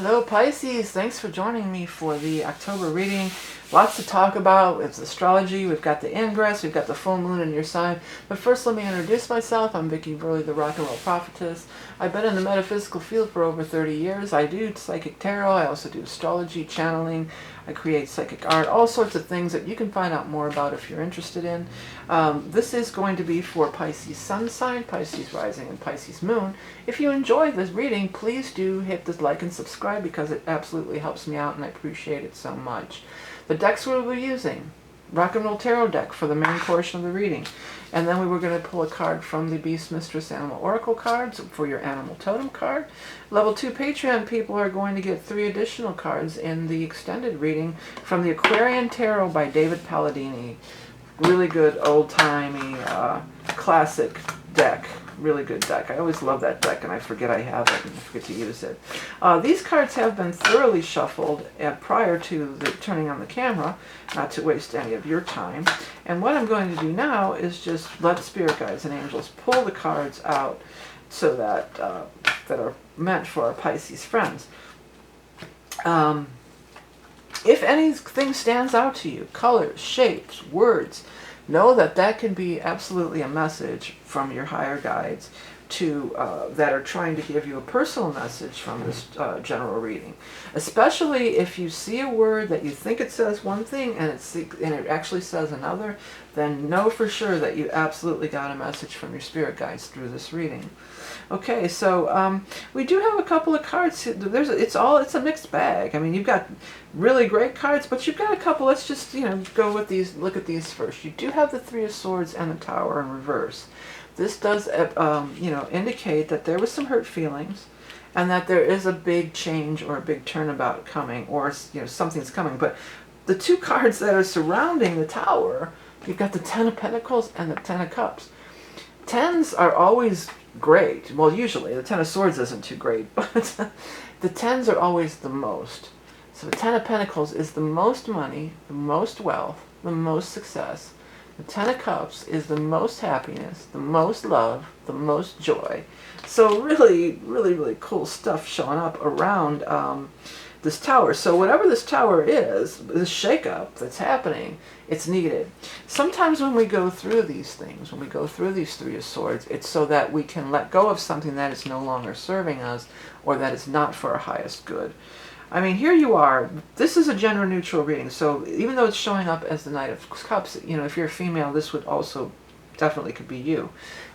Hello Pisces, thanks for joining me for the October reading. Lots to talk about. It's astrology, we've got the ingress, we've got the full moon in your sign. But first let me introduce myself. I'm Vickie, the rock and roll prophetess. I've been in the metaphysical field for over 30 years. I do psychic tarot, I also do astrology, channeling, I create psychic art, all sorts of things that you can find out more about if you're interested in. This is going to be for Pisces sun sign, Pisces rising, and Pisces moon. If you enjoy this reading, please do hit the like and subscribe because it absolutely helps me out and I appreciate it so much. The decks we'll be using: Rock and Roll Tarot deck for the main portion of the reading. And then we were going to pull a card from the Beast Mistress Animal Oracle cards for your Animal Totem card. Level 2 Patreon people are going to get 3 additional cards in the extended reading from the Aquarian Tarot by David Palladini. Really good old-timey classic deck. Really good deck. I always love that deck and I forget I have it and I forget to use it. These cards have been thoroughly shuffled prior to the turning on the camera, not to waste any of your time. And what I'm going to do now is just let spirit guides and angels pull the cards out so that that are meant for our Pisces friends. If anything stands out to you, colors, shapes, words, know that that can be absolutely a message from your higher guides to that are trying to give you a personal message from this general reading. Especially if you see a word that you think it says one thing and it actually says another, then know for sure that you absolutely got a message from your spirit guides through this reading. Okay, so we do have a couple of cards. It's a mixed bag. I mean, you've got really great cards, but you've got a couple. Let's just go with these. Look at these first. You do have the Three of Swords and the Tower in reverse. This does indicate that there was some hurt feelings, and that there is a big change or a big turnabout coming, or something's coming. But the two cards that are surrounding the Tower, you've got the Ten of Pentacles and the Ten of Cups. Tens are always great. Well, usually the Ten of Swords isn't too great, but the tens are always the most. So the Ten of Pentacles is the most money, the most wealth, the most success. The Ten of Cups is the most happiness, the most love, the most joy. So really, really, really cool stuff showing up around this tower. So whatever this tower is, this shakeup that's happening, it's needed. Sometimes when we go through these things, when we go through these Three of Swords, it's so that we can let go of something that is no longer serving us or that is not for our highest good. I mean, here you are. This is a gender neutral reading. So even though it's showing up as the Knight of Cups, if you're a female, this would also definitely could be you.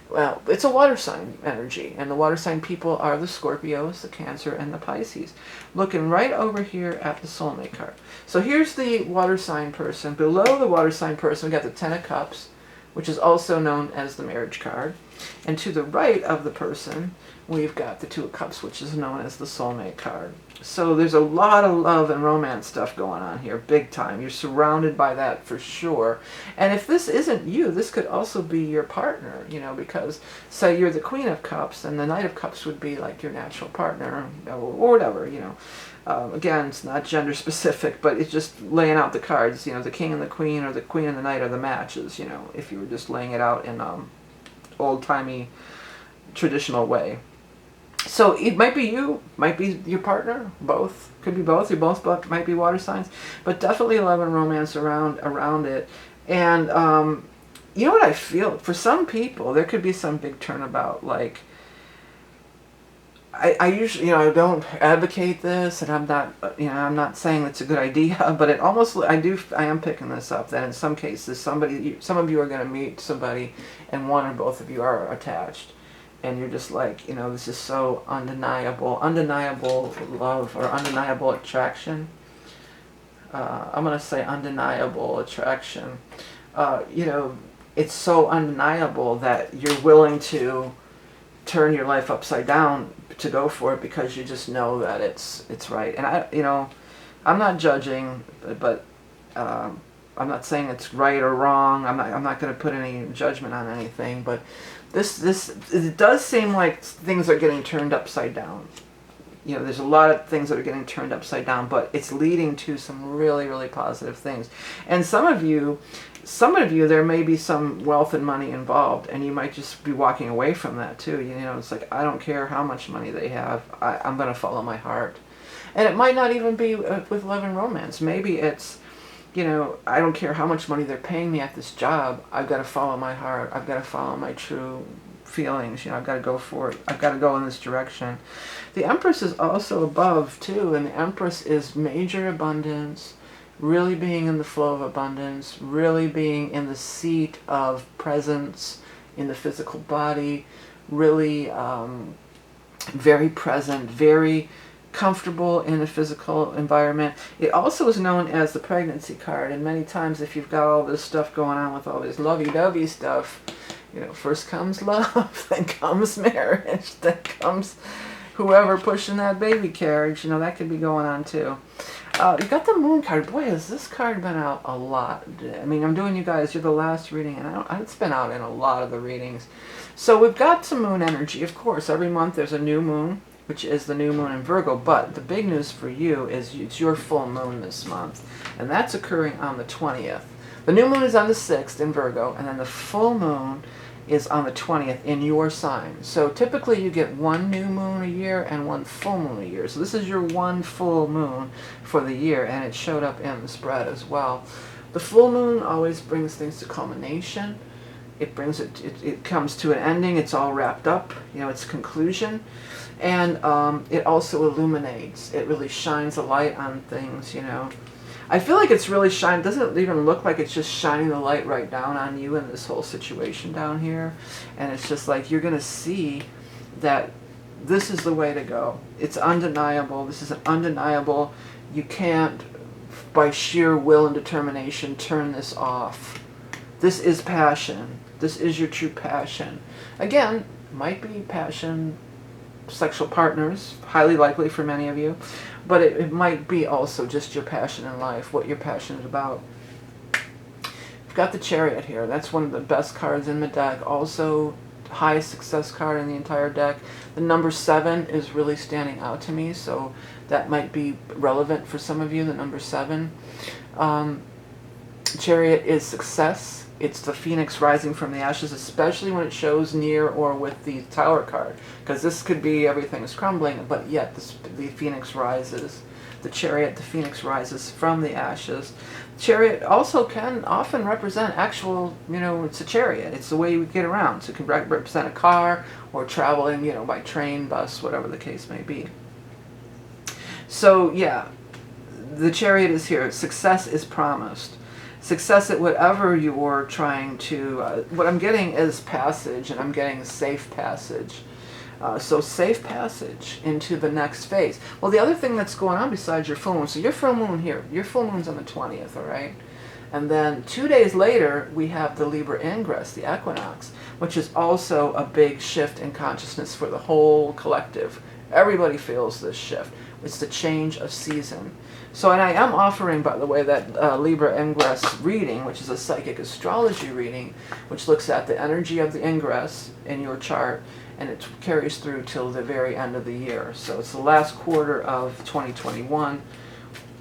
Well, it's a water sign energy, and the water sign people are the Scorpios, the Cancer, and the Pisces. Looking right over here at the soulmate card. So here's the water sign person. Below the water sign person, we got the Ten of Cups, which is also known as the marriage card. And to the right of the person, we've got the Two of Cups, which is known as the soulmate card. So there's a lot of love and romance stuff going on here, big time. You're surrounded by that for sure. And if this isn't you, this could also be your partner, because say you're the Queen of Cups and the Knight of Cups would be like your natural partner or whatever, Again, it's not gender specific, but it's just laying out the cards, the King and the Queen or the Queen and the Knight are the matches, if you were just laying it out in old-timey traditional way. So it might be you, might be your partner, both. Could be both. You both might be water signs, but definitely love and romance around it. And you know what I feel? For some people, there could be some big turnabout. Like I usually, I don't advocate this, and I'm not, I'm not saying it's a good idea, but it almost, I am picking this up that in some cases, some of you are going to meet somebody, and one or both of you are attached. And you're just like, this is so undeniable love or undeniable attraction. I'm going to say undeniable attraction. It's so undeniable that you're willing to turn your life upside down to go for it because you just know that it's right. And I'm not judging, but I'm not saying it's right or wrong. I'm not going to put any judgment on anything, but it does seem like things are getting turned upside down. There's a lot of things that are getting turned upside down, but it's leading to some really, really positive things. And some of you, there may be some wealth and money involved, and you might just be walking away from that too. It's like, I don't care how much money they have. I'm going to follow my heart. And it might not even be with love and romance. Maybe it's, you know, I don't care how much money they're paying me at this job. I've got to follow my heart. I've got to follow my true feelings. You know, I've got to go for it. I've got to go in this direction. The Empress is also above too, and the Empress is major abundance, really being in the flow of abundance, really being in the seat of presence in the physical body, really very present, very comfortable in a physical environment. It also is known as the pregnancy card, and many times if you've got all this stuff going on with all this lovey-dovey stuff, you know, first comes love, then comes marriage, then comes whoever pushing that baby carriage, you know, that could be going on too. You got the Moon card. Boy, has this card been out a lot. I mean, I'm doing you guys, you're the last reading, and it's been out in a lot of the readings. So we've got some moon energy, of course. Every month there's a new moon, which is the new moon in Virgo, but the big news for you is it's your full moon this month, and that's occurring on the 20th. The new moon is on the 6th in Virgo, and then the full moon is on the 20th in your sign. So typically you get one new moon a year and one full moon a year. So this is your one full moon for the year, and it showed up in the spread as well. The full moon always brings things to culmination. It comes to an ending. It's all wrapped up. You know, it's conclusion. And it also illuminates. It really shines a light on things, you know. I feel like it's really shining. It doesn't even look like it's just shining the light right down on you in this whole situation down here. And it's just like you're going to see that this is the way to go. It's undeniable. This is an undeniable. You can't, by sheer will and determination, turn this off. This is passion. This is your true passion. Again, might be passion, sexual partners, highly likely for many of you. But it might be also just your passion in life, what you're passionate about. We've got the Chariot here. That's one of the best cards in the deck. Also, highest success card in the entire deck. The number 7 is really standing out to me, so that might be relevant for some of you, the number 7. Chariot is success. It's the phoenix rising from the ashes, especially when it shows near or with the Tower card. Because this could be everything is crumbling, but yet the phoenix rises. The Chariot, the phoenix rises from the ashes. Chariot also can often represent actual, you know, it's a chariot. It's the way you get around. So it can represent a car or traveling, you know, by train, bus, whatever the case may be. So, yeah, the Chariot is here. Success is promised. Success at whatever you're trying to, what I'm getting is passage, and I'm getting safe passage. So safe passage into the next phase. Well, the other thing that's going on besides your full moon, so your full moon here, your full moon's on the 20th, all right? And then 2 days later, we have the Libra ingress, the equinox, which is also a big shift in consciousness for the whole collective. Everybody feels this shift. It's the change of season. So, and I am offering, by the way, that Libra ingress reading, which is a psychic astrology reading, which looks at the energy of the ingress in your chart, and it carries through till the very end of the year. So it's the last quarter of 2021,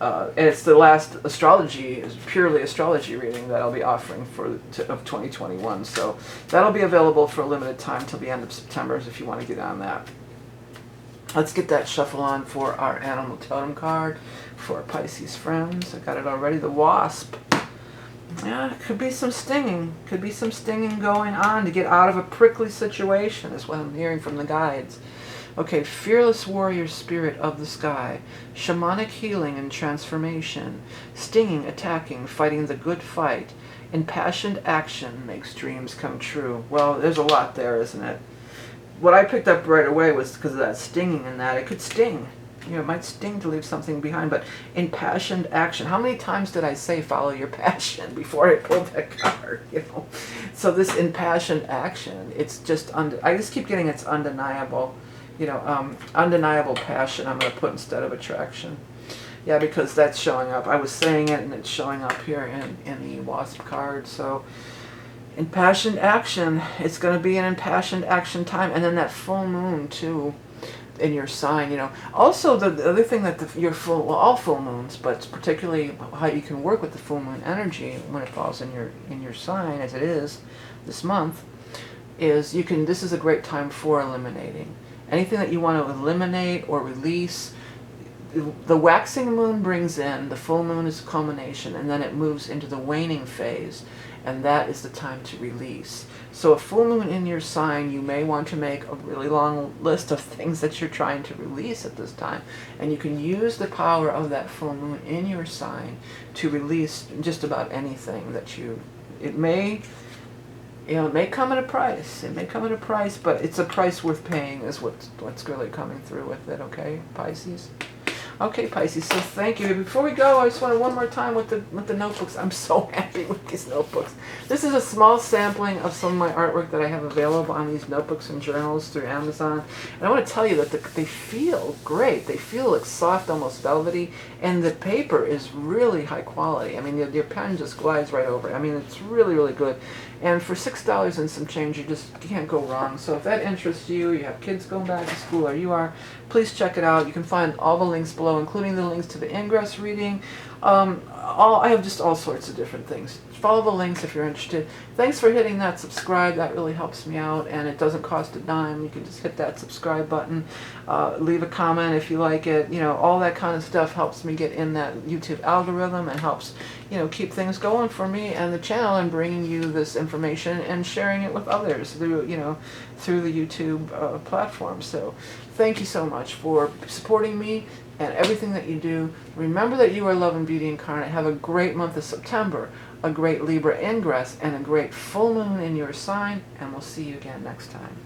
and it's the last astrology, purely astrology reading that I'll be offering of 2021. So that'll be available for a limited time till the end of September if you want to get on that. Let's get that shuffle on for our animal totem card for our Pisces friends. I got it already. The Wasp. Yeah, could be some stinging. Could be some stinging going on to get out of a prickly situation is what I'm hearing from the guides. Okay, fearless warrior spirit of the sky. Shamanic healing and transformation. Stinging, attacking, fighting the good fight. Impassioned action makes dreams come true. Well, there's a lot there, isn't it? What I picked up right away was because of that stinging and that. It could sting. You know, it might sting to leave something behind, but impassioned action. How many times did I say follow your passion before I pulled that card, you know? So this impassioned action, it's just, I just keep getting it's undeniable, you know, undeniable passion I'm going to put instead of attraction. Yeah, because that's showing up. I was saying it and it's showing up here in the Wasp card, so... impassioned action. It's going to be an impassioned action time. And then that full moon, too, in your sign, you know. Also, the other thing that all full moons, but particularly how you can work with the full moon energy when it falls in your sign, as it is this month, is this is a great time for eliminating. Anything that you want to eliminate or release, the waxing moon brings in, the full moon is a culmination, and then it moves into the waning phase, and that is the time to release. So a full moon in your sign, you may want to make a really long list of things that you're trying to release at this time. And you can use the power of that full moon in your sign to release just about anything that it may, it may come at a price. It may come at a price, but it's a price worth paying is what's really coming through with it, okay, Pisces? Okay, Pisces, so thank you. Before we go, I just want to one more time with the notebooks. I'm so happy with these notebooks. This is a small sampling of some of my artwork that I have available on these notebooks and journals through Amazon. And I want to tell you that they feel great. They feel like soft, almost velvety, and the paper is really high quality. I mean, your pen just glides right over it. I mean, it's really, really good. And for $6 and some change, you can't go wrong. So if that interests you, you have kids going back to school, or you are, please check it out. You can find all the links below, including the links to the ingress reading. I have just all sorts of different things. Follow the links if you're interested. Thanks for hitting that subscribe. That really helps me out, and it doesn't cost a dime. You can just hit that subscribe button. Leave a comment if you like it. All that kind of stuff helps me get in that YouTube algorithm and helps, keep things going for me and the channel, and bringing you this information and sharing it with others through, through the YouTube platform. So thank you so much for supporting me and everything that you do. Remember that you are love and beauty incarnate. Have a great month of September, a great Libra ingress, and a great full moon in your sign, and we'll see you again next time.